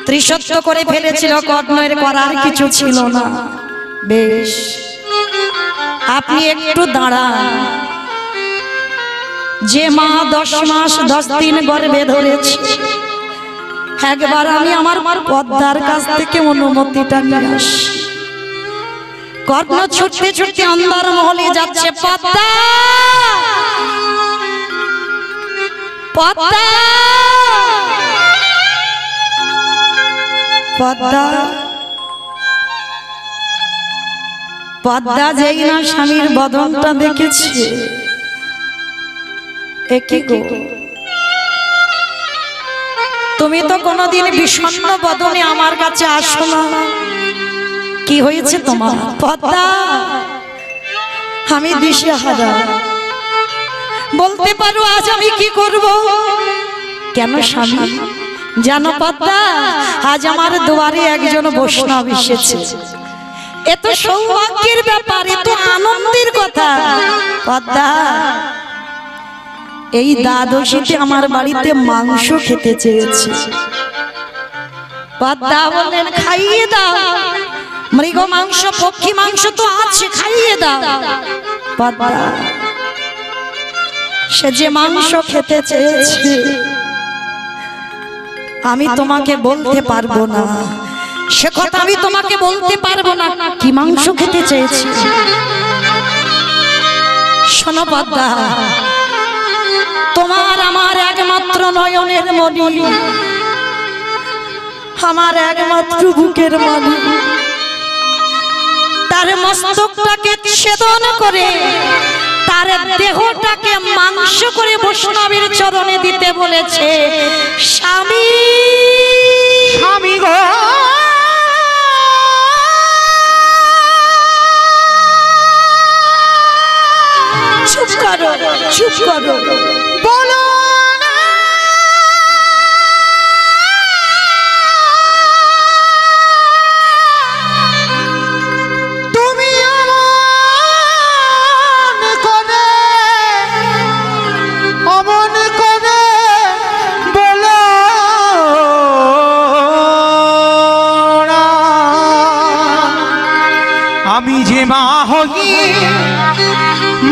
ত্রিসত্য করে ফেলেছিল কর্ণের, করার কিছু ছিল না। বেশ, আপনি একটু দাঁড়ান। যে মা 10 মাস 10 দিন গর্ভে ধরেছে, একবার আমি আমার পদ্মার কাছ থেকে অনুমতিটা নিয়ে আসি। কর্ণ ছুটতে ছুটতে অন্দর মহলে যাচ্ছে। পদ্মা, পদ্মা, পদ্মা, পদ্মা যেই না স্বামীর বদনটা দেখেছে, একই গো, তুমি তো কোনোদিন বিষণ্ণ বদনে আমার কাছে আসো না, কি হয়েছে তোমার? পদ্মা, আমি দিশেহারা, বলতে পারো আজ আমি কি করব? কেন স্বামী? জানো পদ্মা, আজ আমার দুয়ারে একজন বৈষ্ণব এসেছে। এত সৌভাগ্যের ব্যাপার, এত আনন্দের কথা। পদ্মা, এই দ্বাদশীতে আমার বাড়িতে মাংস খেতে চেয়েছে। পদ্মা বললেন, খাইয়ে দাও, মৃগ মাংস পক্ষী মাংস তো আছে, খাইয়ে দাও। পদ্মা, সে যে মাংস খেতে চেয়েছে আমি তোমাকে বলতে পারবো না, সে কথা আমি তোমাকে বলতে পারবো না। কি মাংস খেতে চেয়েছি? শোনো পদ্মা, তোমার আমার একমাত্র নয়নের মণি, আমার একমাত্র বুকের মণি, তার মস্তকটাকে ছেদন করে তার দেহটাকে মাংস করে বৈষ্ণবের চরণে দিতে বলেছে স্বামী। স্বামী গো, চুপ করো, চুপ করো, বলো না। তুমি অমন করে বলো না। আমি যে মা হই,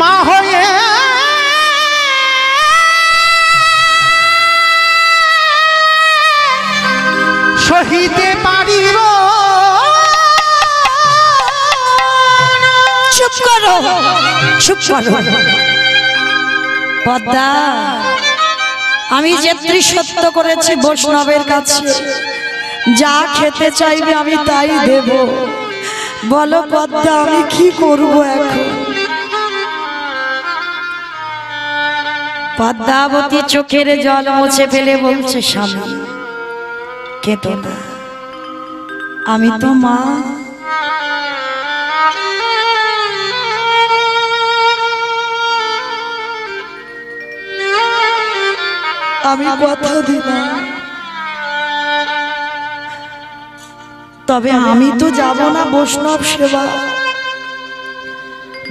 মা হয়ে সহিতে পারিব। চুপ করো, চুপ করো। পদ্মা, আমি যে ত্রিসত্য করেছি বৈষ্ণবের কাছে, যা খেতে চাইবে আমি তাই দেব। বলো পদ্মা, আমি কি করব এখন? পদ্মাবতী চোখের জল মুছে ফেলে বলছে, স্বামী কেঁদো না, আমি তো মা, আমি কথা দিলাম, তবে আমি তো যাব না বৈষ্ণব সেবা।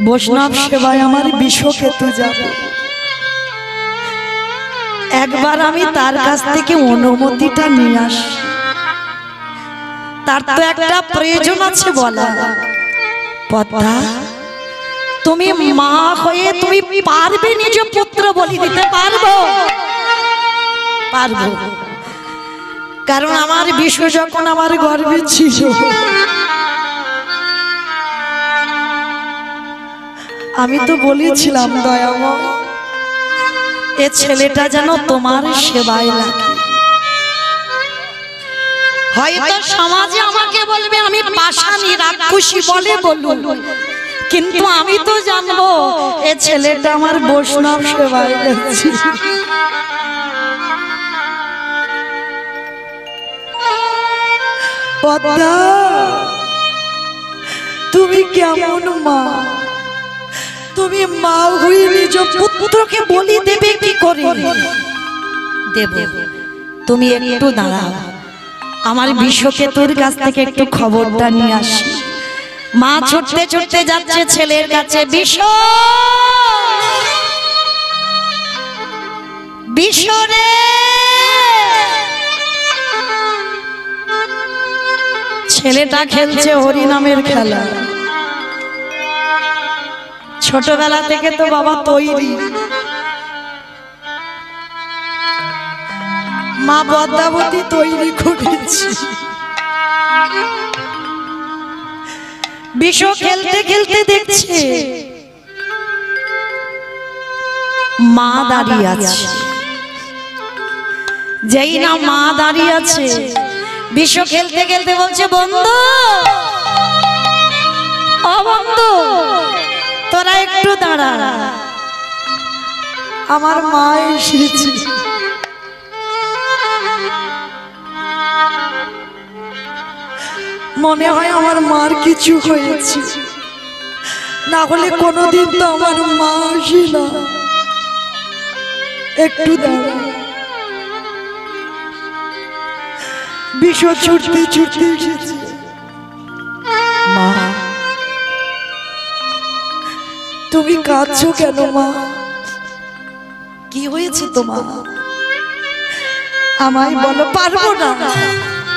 বৈষ্ণব সেবায় আমার বিষকেতু যাবে। একবার আমি তার কাছ থেকে অনুমতিটা নিয়ে আসি, তার তো একটা প্রয়োজন আছে বলা। পদ্মা, তুমি মা হয়ে তুমি পারবে নিজ পুত্র বলি দিতে? পারবো, পারবো, কারণ আমার বিষ যখন আমার গর্ভে ছিল আমি তো বলেছিলাম দয়াময়, এ ছেলেটা যেন তোমার সেবায় লাগে। হয়তো সমাজে আমাকে বলবে আমি পাষাণী রাক্ষসী বলে বলুন, কিন্তু আমি তো জানবো এ ছেলেটা আমার বৈষ্ণব সেবায় গেছে। পদ্মা, তুমি কেমন মা? তুমি মা হয়ে নিজ পুত্রকে বলি দেবে কি করে? দেব, তুমি একটু দাঁড়াও, আমার বিশ্বকেতুর কাছ থেকে একটু খবরটা নিয়ে আসি। মা ছুটতে ছুটতে যাচ্ছে ছেলের কাছে। বিশ্বরে ছেলেটা খেলছে হরিনামের খেলা। ছোটবেলা থেকে তো বাবা তৈরি, মা পদ্মাবতী তৈরি করেছি। বিশ্ব খেলতে খেলতে দেখছে মা দাঁড়িয়ে আছে। যেই না মা দাঁড়িয়ে আছে, বিশ্ব খেলতে খেলতে বলছে, বন্ধু ও বন্ধু তোরা একটু দাঁড়া, আমার মা এসেছে। মনে হয় আমার মার কিছু হয়েছে, না হলে কোনোদিন তো আমার মা আসে না। একটু দাঁড়া। বিশ্ব ছুটতে ছুটতে এসেছে। মা তুমি কাঁদছো কেন মা? কি হয়েছে তোমার? আমায় বলো। পারবো না,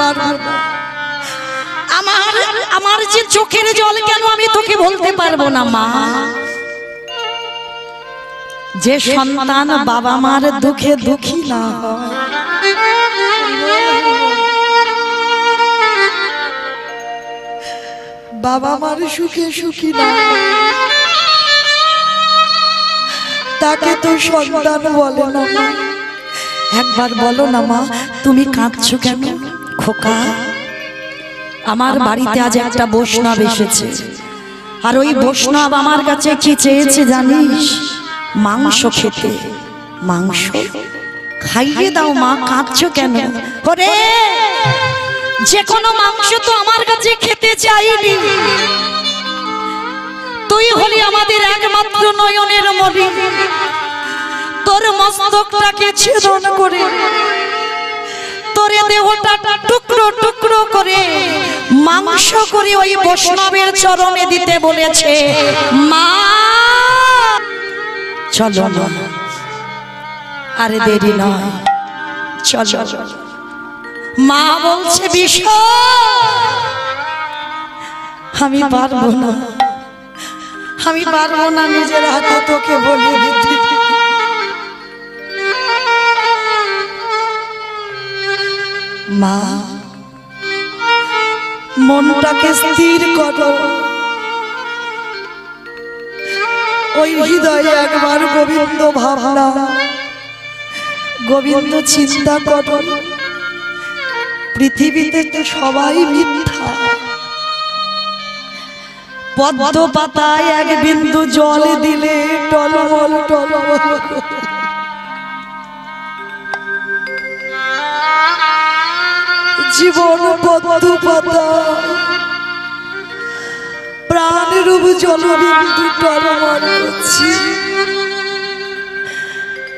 পারবো না। আমার যে চোখের জল কেন আমি তোকে বলতে পারবো না মা। যে সন্তান বাবা মার দুঃখে দুঃখী না হয়, বাবা মার সুখে সুখী না, তাকে তো সন্তান বলে না মা। একবার বলো না মা, তুমি কাঁদছো কেন? খোকা, আমার বাড়িতে আজ একটা বৈষ্ণব এসেছে, আর ওই বৈষ্ণব আমার কাছে কি চেয়েছে জানিস? মাংস খেতে। মাংস খাইয়ে দাও মা, কাঁদছো কেন? ওরে যে কোনো মাংস তো আমার কাছে খেতে চাইনি, তুই হলি আমাদের একমাত্র নয়নের মণি। তোর মস্তকটাকে ছেদন করে, তোর দেহটা টুকরো টুকরো করে মাংস করে ওই বৈষ্ণবের চরণে দিতে বলেছে মা। চলো না, আরে দেরি নয়, চলো। মা বলছে, বিশ্ব আমি পারবো না, আমি পারবো না নিজের হাতে তোকে বলে দিতে। মা মনটাকে স্থির করো, ওই হৃদয়ে একবার গোবিন্দ ভাবনা, গোবিন্দ চিন্তা করো। পৃথিবীতে তো সবাই মিথ্যা। পদ্ম পাতায় এক বিন্দু জল দিলে টলমল টলমল, জীবন পদ্ম পাতা প্রাণ রূপ জলবিন্দু টলমল করছি।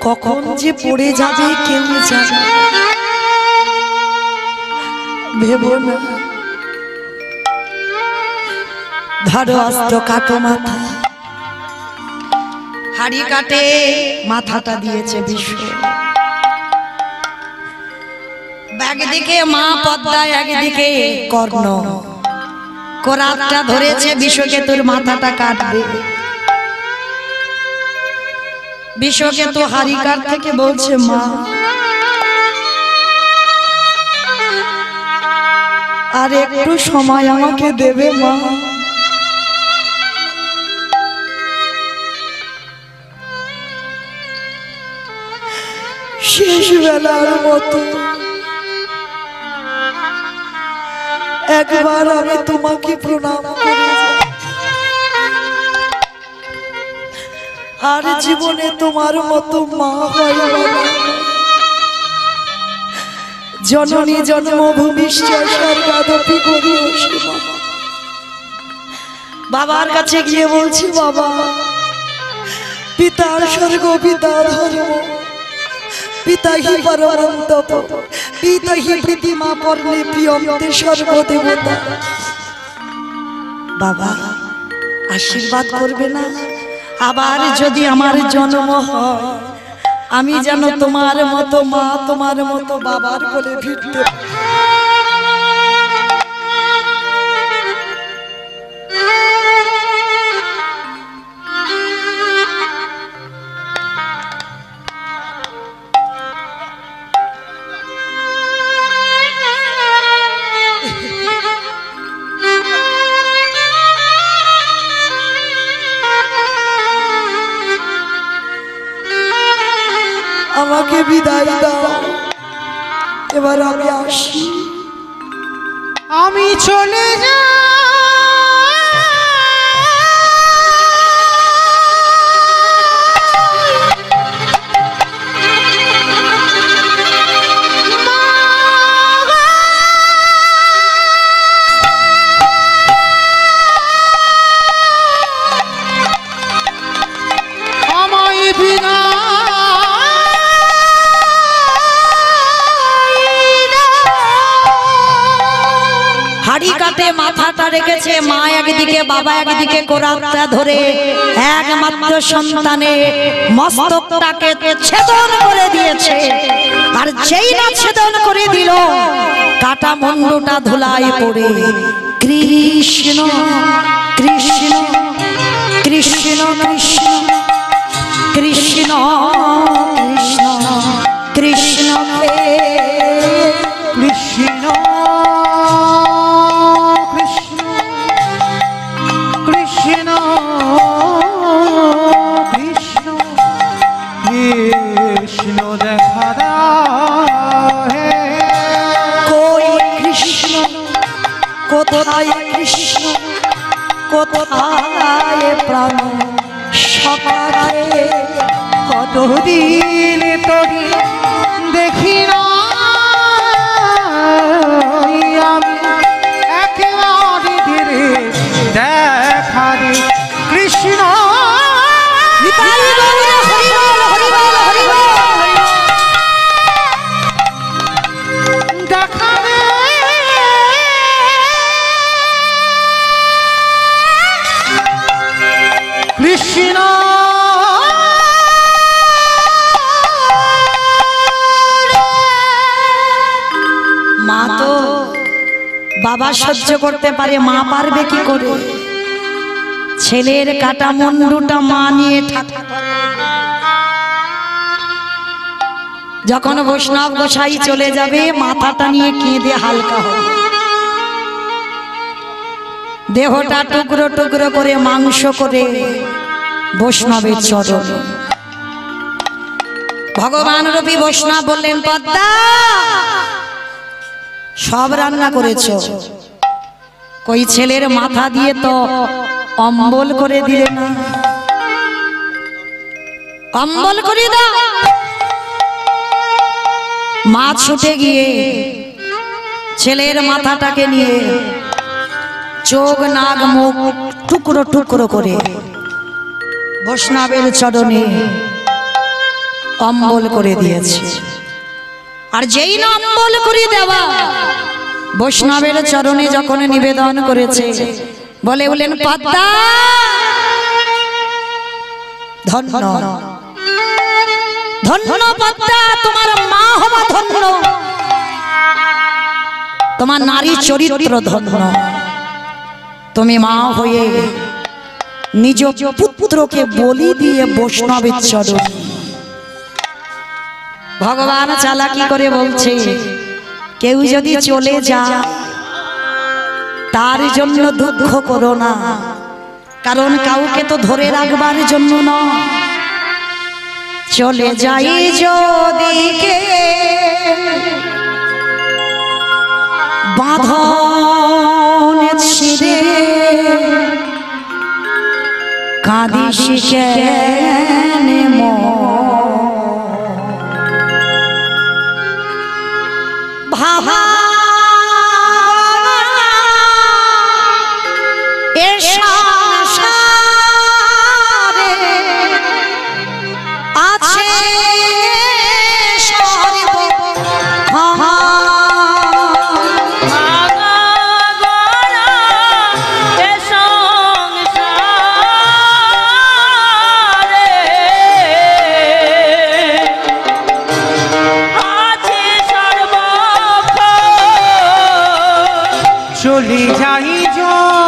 কখন যে পড়ে যাবে কেউ জানে, ভেবো না। ধরো অস্ত্র, কাটো মাথা। হাড়ি কাটে মাথাটা দিয়েছে বিশ্ব। একদিকে মা পদ্মা, একদিকে কর্ণ, কোরাতটা ধরেছে বিশ্বকেতুর মাথাটা কাটবে। বিশ্বকেতু হারিকার থেকে বলছে, মা আর একটু সময় আমাকে দেবে মা? শেষ বেলার মতো একবার আমি তোমাকে প্রণাম করে যাই, আর জীবনে তোমার মতো মা হয় না। জননী জন্মভূমিশ্চ স্বর্গাদপি গরীয়সী মা। বাবার কাছে গিয়ে বলছি, বাবা পিতার স্বর্গ পিতার ধর্ম, পিতা হি পরমন্তপ, পিতা হি প্রীতিমা পর্ণে প্রিয়ন্তে সর্বদেবতা। বাবা আশীর্বাদ করবে না? আবার যদি আমার জন্ম হয়, আমি যেন তোমার মতো মা, তোমার মতো বাবার কোলে ফিরতে। আমাকে বিদায় দাও, এবার আমি আসি। আমি চলে যাই আমায় বিনা হাড়ি কাটে মাথাটা রেখেছে মা একদিকে, বাবা একদিকে, কোরাতটা ধরে একমাত্র সন্তানে মস্তকটাকে ছেদন করে দিয়েছে। আর যেই না ছেদন করে দিল, কাটা মুন্ডুটা ধুলায় পড়ে কৃষ্ণ কৃষ্ণ কৃষ্ণ কৃষ্ণ কৃষ্ণ কৃষ্ণ কৃষ্ণ কৃষ্ণ কৃষ্ণ কৃষ্ণ কৃষ্ণ দেখা হে কই কৃষ্ণ, কোথায় কৃষ্ণ, কোথায় প্রাণ সকালে কতদিন তোরি দেখি না আমি একেবারে ধীরে দেখা রে কৃষ্ণ নিতাই গৌর হরি বল, হরি বল, হরি বল। দেখা রে কৃষ্ণ মা তো বাবা সহ্য করতে পারে, মা পারবে কি করে? ছেলের কাটা মুন্ডুটা মা নিয়ে ঠাকুর যখন বৈষ্ণব গোসাই চলে যাবে, মাথাটা নিয়ে কেঁদে হালকা হবে। দেহটা টুকরো টুকরো করে মাংস করে বৈষ্ণবের চরণে। ভগবান রূপী বৈষ্ণব বললেন, পদ্মা সব রান্না করেছো, কই ছেলের মাথা দিয়ে তো অম্বল করে দিলে না, অম্বল করে দাও। মা ছুটে গিয়ে ছেলের মাথাটাকে নিয়ে চোখ নাক মুখ টুকরো টুকরো করে বৈষ্ণবের চরণে অম্বল করে দিয়েছে। আর যেই না অম্বল করে দেওয়া, বৈষ্ণবের চরণে যখন নিবেদন করেছে, বললেন পদ্মা ধন্য ধন্য, পদ্মা তোমার মা হওয়া ধন্য, তোমার নারী চরিত্র ধন্য। তুমি মা হয়ে নিজ পুত্রকে বলি দিয়ে বৈষ্ণবের চরণ। ভগবান চালাকি করে বলছে, কেউ যদি চলে যায় তার জন্য দুঃখ করো না, কারণ কাউকে তো ধরে রাখবার জন্য নয়। চলে যাই যদি কে বাঁধন ছিঁড়ে, কাঁদিস কেন ভাবা আছে চলি যাই যদিকে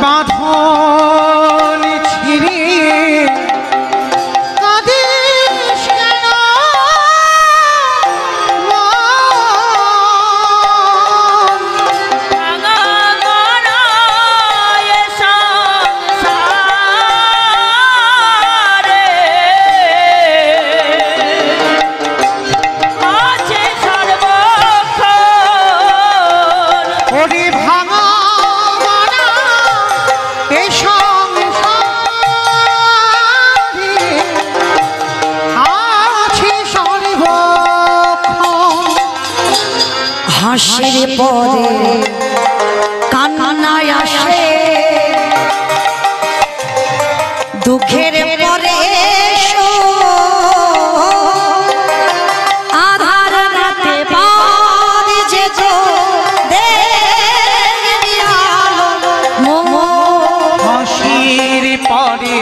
বাঁধন ছিঁড়ে কাঁদিস কেন ভাঙা গড়া এ সংসারে আছে সর্বক্ষণ। ওরে ভাঙা মানা এ সংসারে আছে সর্বক্ষণ। হাসির পরে কান্নায় আসে, দুঃখের পরে আধার রাতে পারি যে তো দেখবি আলো মোর। হাসির পরে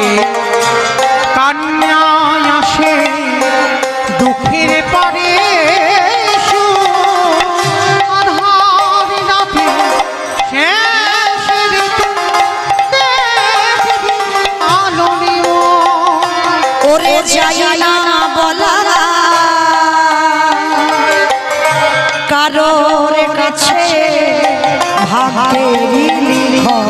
কান্নায় আসে, দুঃখের পরে সুখ। আধার রাতে শেষের দেখবি আলো নিও। ওরে যাই না বলা কারোর কাছে ভাগেরই লিখন।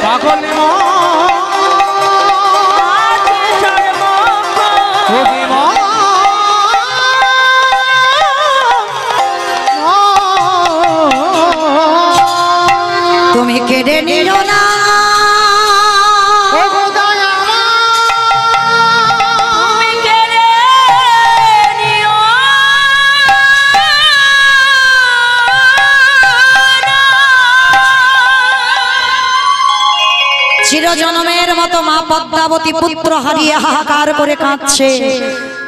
পাগল তুমি কেড়ে নিও না তুমি কেড়ে নিও না। চিরজন্মের মতো মা পদ্মাবতী পুত্র হারিয়ে হাহাকার করে কাঁদছে।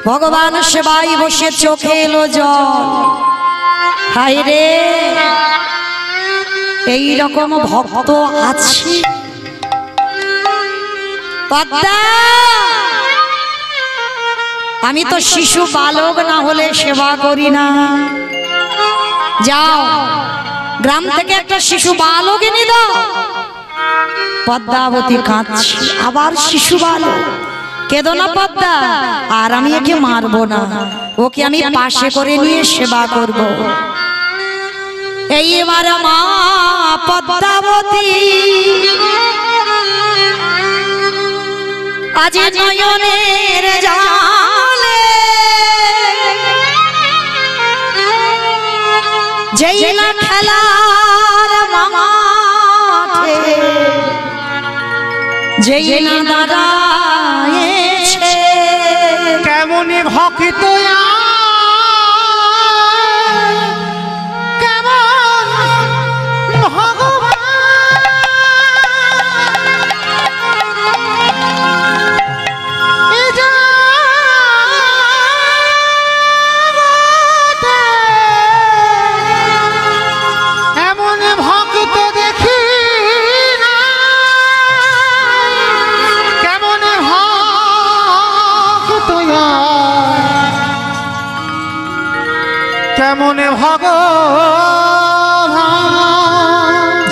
ভগবান সেবাই বসে চোখে এলো জল। হায় রে, এই রকম ভক্ত আছে পদ্মা। আমি তো শিশু বালক না হলে সেবা করি না। যাও গ্রাম থেকে একটা শিশু বালক এনে দাও। পদ্মাবতী কাঁদছে, আবার শিশু বালক। কেঁদো না পদ্মা, আর আমি একে মারবো না, ওকে আমি পাশে করে নিয়ে সেবা করব। এইবার মা পদ্মাবতী আজ নয়নের জালে যেই না খেলার মাঠে যেই না দাঁড়ায়েছে, কেমন ভক্ত কেমন ভগবান এ জগতে এমন ভক্ত দেখি না। কেমন ভক্ত কেমন ভগবান।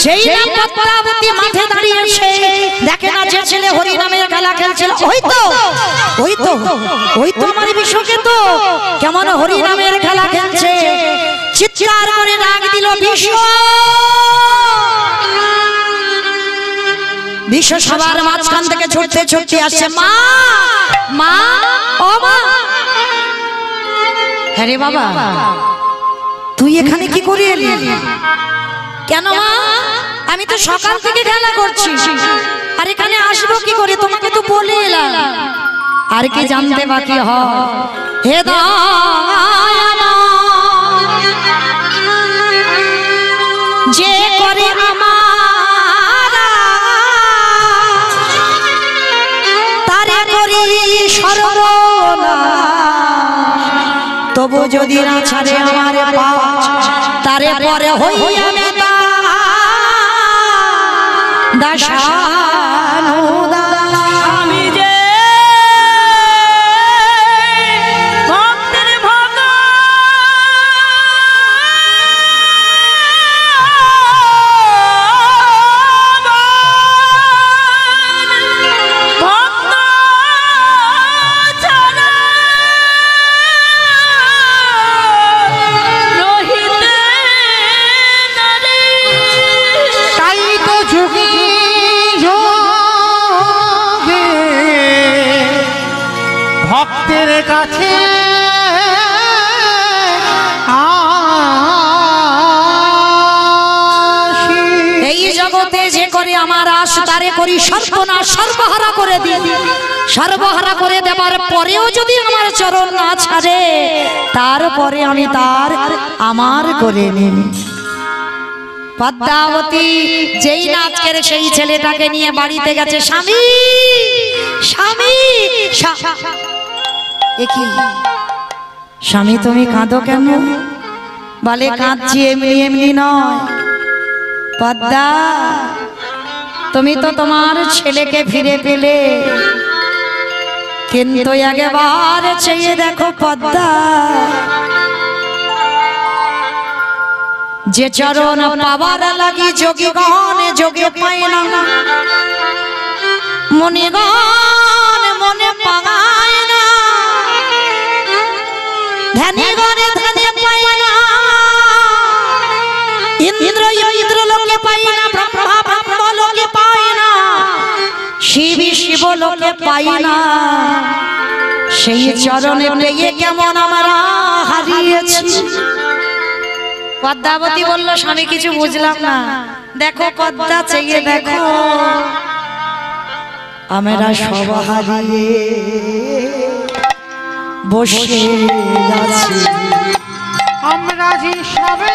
যেই না পদ্মাবতী মাঠে দাঁড়িয়েছে, দেখে না যে ছেলে হরি নামের খেলা খেলছিল, ওই তো আমার বিশ্বকে তো কেমন হরি নামের খেলা খেলছে। চিৎকার করে ডাক দিল বিশ্ব। বিশ্ব সবার মাঝখান থেকে ছুটতে ছুটতে আসছে, মা মা ও মা। হ্যাঁ রে বাবা, তুই এখানে কি করে এলি? কেন মা? আমি তো সকাল থেকে খেলা করছি, আর এখানে আসবো কি করে? তোমাকে তো বলে এলাম। আর কি জানতে বাকি হয়? হে দয়াময়, যে করে আমার তারে করি সর্বনাশ, তবু যদি না ছাড়ে আমার পাপ, তারে পরে হইয়া নেতা দাসানুদাস। আমি যে ভক্তের ভগবান, ভক্ত ছাড়া রহিতে নারে। তাই তো যুগে যোগে ভক্তের কাছে আসি। এই জগতে যে করে আমার আশ, তারে করি সর্বনাশ, সর্বহারা করে দিই। সর্বহারা করে দেবার পরেও যদি আমার চরণ না ছাড়ে, তারপরে আমি তার আমার করে নিই। পদ্মাবতী যেই নাচকের সেই ছেলেটাকে নিয়ে বাড়িতে গেছে, স্বামী স্বামী কি স্বামী তুমি কাঁদো কেন? বলে কাঁদছি এমনি এমনি নয় পদ্মা, তুমি তো তোমার ছেলেকে ফিরে পেলে, কিন্তু একবার চেয়ে দেখো পদ্মা, যে চরণ পাবার লাগি যোগীগণ যোগে পায় না, মনিগণ মনে পায় না, ধ্যানীগণে ধ্যানে পায় না, ইন্দ্র ইন্দ্র লোকে পায় না, ব্রহ্মা ব্রহ্ম লোকে পায় না, শিব শিব লোকে পায় না। সেই চরণে পেয়ে কেমন আমরা হারিয়েছি। পদ্মাবতী বলল, স্বামী কিছু বুঝলাম না। দেখো পদ্মা, চেয়ে দেখো আমরা সব হারিয়ে বসে আছি। আমরা যে সবে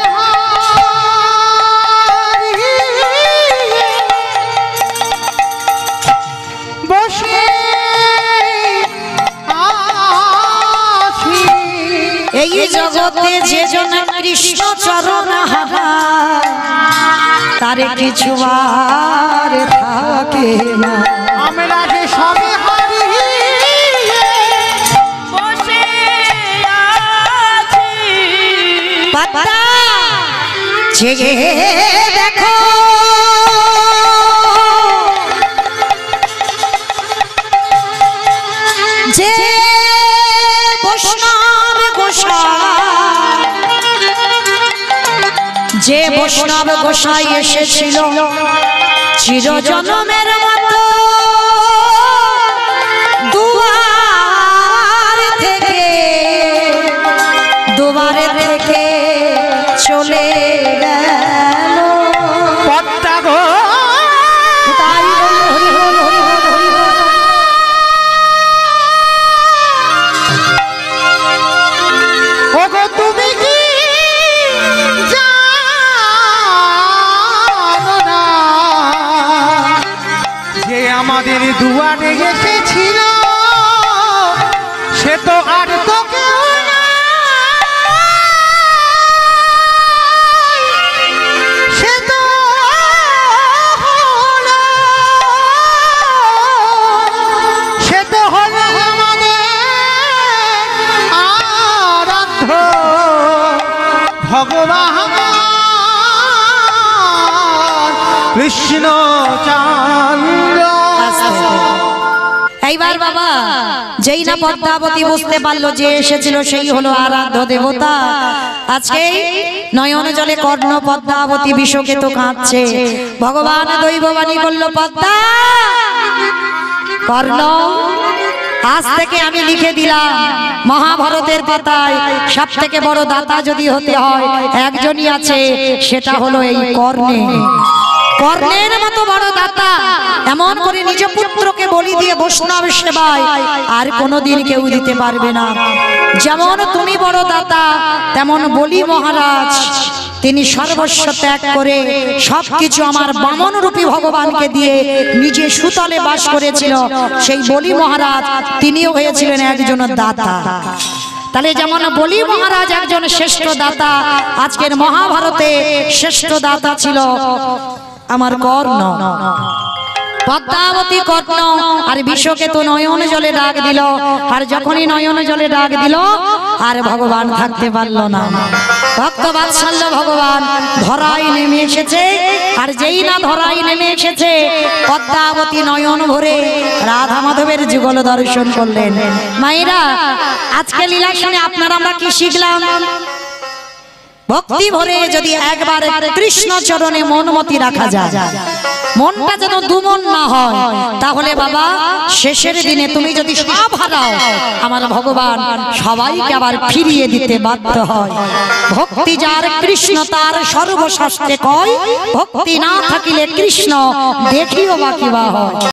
হারিয়ে বসে আছি। এই জগতে যে জন কৃষ্ণ চরণ হারায়, তারে কিছু আর থাকে না। আমরা যে সবে হারিয়ে বসে আছি। পদ্মা, জেগে দেখো যে বৈষ্ণব গোসাই, যে বৈষ্ণব গোসাই এসেছিল চিরজন্মের মতো দুয়ার থেকে, দুবারে থেকে চলে গেল। পদ্মা গো, তাই বলে হরি হরি হরি হরি হরি হরি। ওগো তুমি কি জানো না, যে আমাদের দুয়ারে এসেছিল সে তো আর তো কেউ নয়, সে তো হলো, সে তো হলো আমাদের আরাধ্য ভগবান কৃষ্ণ চন্দ্র। এইবার বাবা, যেই না পদ্মাবতী বুঝতে পারলো যে এসেছিল সেই হলো আরাধ্য দেবতা, আজকে নয়ন জলে কর্ণ পদ্মাবতী বিষকে তো কাঁদছে। ভগবান দৈববাণী বলল, পদ্মা কর্ণ, আজ থেকে আমি লিখে দিলাম মহাভারতের পাতায় সব থেকে বড় দাতা যদি হতে হয় একজনই আছে, সেটা হলো এই কর্ণে। কর্ণের মতো বড় দাতা এমন করে নিজ পুত্রকে বলি দিয়ে বৈষ্ণব সেবায় আর কোনোদিন কেউ দিতে পারবে না। যেমন তুমি বড় দাতা তেমন বলি মহারাজ তিনি সর্বস্ব ত্যাগ করে সবকিছু আমার বামন রূপী ভগবানকে দিয়ে নিজে সুতলে বাস করেছিল। সেই বলি মহারাজ তিনিও হয়েছিলেন একজন দাতা। তাহলে যেমন বলি মহারাজ একজন শ্রেষ্ঠ দাতা, আজকের মহাভারতে শ্রেষ্ঠ দাতা ছিল আমার কর্ণ। পদ্মাবতী কর্ণ আর বিশ্বকেতু নয়ন জলে ডাক দিল, আর যখনই নয়ন জলে ডাক দিল আর ভগবান থাকতে পারল না। ভক্ত বাৎসল্য ভগবান ধরায় নেমে এসেছে, আর যেই না ধরায় নেমে এসেছে পদ্মাবতী নয়ন ভরে রাধা মাধবের যুগল দর্শন করলেন। মায়েরা, আজকে লীলা শুনে আপনারা আমরা কি শিখলাম? ভক্তি ভরে যদি একবার কৃষ্ণ চরণে মনমতি রাখা যায়, মনটা যেন দুমন না হয়, তাহলে বাবা শেষের দিনে তুমি যদি সব হারাও আমার ভগবান সবাইকে আবার ফিরিয়ে দিতে বাধ্য হয়। ভক্তি যার কৃষ্ণ তার সর্বশাস্ত্রে কয়, ভক্তি না থাকিলে কৃষ্ণ দেখিও বা কিবা হয়।